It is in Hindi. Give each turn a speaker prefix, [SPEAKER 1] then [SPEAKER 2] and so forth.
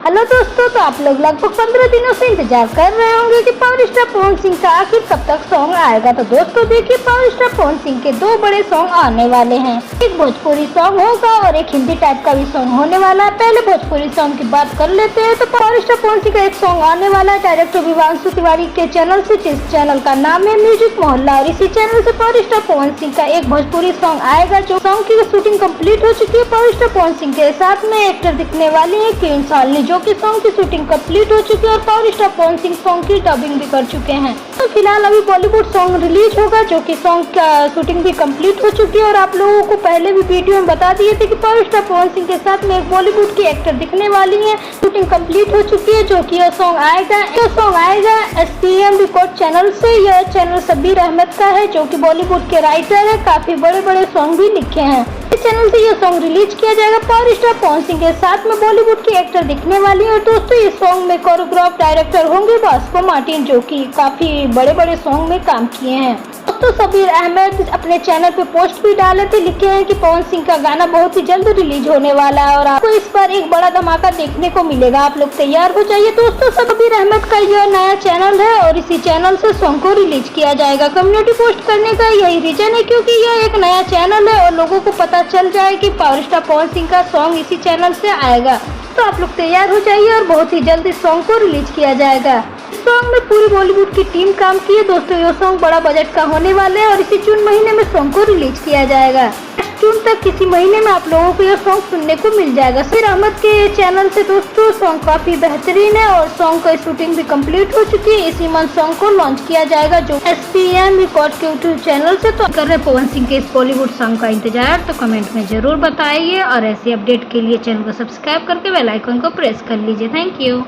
[SPEAKER 1] हेलो दोस्तों, तो आप लोग लगभग 15 दिनों से इंतजार कर रहे होंगे कि पावर स्टार पवन सिंह का आखिर कब तक सॉन्ग आएगा। तो दोस्तों देखिए, पावर स्टार पवन सिंह के दो बड़े सॉन्ग आने वाले हैं। एक भोजपुरी सॉन्ग होगा और एक हिंदी टाइप का भी सॉन्ग होने वाला है। पहले भोजपुरी सॉन्ग की बात कर लेते हैं। तो पावर स्टार पवन सिंह का एक सॉन्ग आने वाला है डायरेक्टर विवांशु तिवारी के चैनल से, जिस चैनल का नाम है म्यूजिक मोहल्ला। और इसी चैनल से पावर स्टार पवन सिंह का एक भोजपुरी सॉन्ग आएगा, जो सॉन्ग की शूटिंग कम्प्लीट हो चुकी है। पावर स्टार पवन सिंह के साथ में एक्टर दिखने वाली है किरण सालनी, जो की सॉन्ग की शूटिंग कंप्लीट हो चुकी है और power star Pawan Singh song की डबिंग भी कर चुके हैं। तो फिलहाल अभी बॉलीवुड सॉन्ग रिलीज होगा, जो कि सॉन्ग का शूटिंग भी कंप्लीट हो चुकी है। और आप लोगों को पहले भी वीडियो में बता दिए थे कि पावर स्टार पवन सिंह के साथ में एक बॉलीवुड की एक्टर दिखने वाली है। शूटिंग कंप्लीट हो चुकी है, जो कि यह सॉन्ग आएगा SPM रिकॉर्ड चैनल से। यह चैनल शब्बीर अहमद का है, जो कि बॉलीवुड के राइटर है, काफी बड़े बड़े सॉन्ग भी लिखे हैं। इस चैनल से यह सॉन्ग रिलीज किया जाएगा। पावर स्टार पवन सिंह के साथ में बॉलीवुड की एक्टर दिखने वाली है। और दोस्तों, इस सॉन्ग में कोरियोग्राफ डायरेक्टर होंगे भास्को मार्टिन, जो कि काफी बड़े बड़े सॉन्ग में काम किए हैं। दोस्तों, शब्बीर अहमद अपने चैनल पे पोस्ट भी डाले थे, लिखे हैं कि पवन सिंह का गाना बहुत ही जल्द रिलीज होने वाला है और आपको इस पर एक बड़ा धमाका देखने को मिलेगा। आप लोग तैयार हो जाइए। दोस्तों, शब्बीर अहमद का यह नया चैनल है और इसी चैनल से सॉन्ग को रिलीज किया जाएगा। कम्युनिटी पोस्ट करने का यही रीजन है, क्योंकि यह एक नया चैनल है और लोगों को पता चल जाए कि पावर स्टार पवन सिंह का सॉन्ग इसी चैनल से आएगा। तो आप लोग तैयार हो जाइए और बहुत ही जल्द इस सॉन्ग को रिलीज किया जाएगा। इस सॉन्ग में पूरी बॉलीवुड की टीम काम की है। दोस्तों, यह सॉन्ग बड़ा बजट का होने वाला है और इसी जून महीने में सॉन्ग को रिलीज किया जाएगा। जून तक किसी महीने में आप लोगों को यह सॉन्ग सुनने को मिल जाएगा। शब्बीर अहमद के चैनल से दोस्तों सॉन्ग काफी बेहतरीन है और सॉन्ग की शूटिंग भी कंप्लीट हो चुकी है। इसी मंथ सॉन्ग को लॉन्च किया जाएगा, जो SPM रिकॉर्ड के यूट्यूब चैनल से। तो कर रहे पवन सिंह के इस बॉलीवुड सॉन्ग का इंतजार, तो कमेंट में जरूर बताइए और ऐसी अपडेट के लिए चैनल को सब्सक्राइब करके बेल आइकन को प्रेस कर लीजिए। Thank you.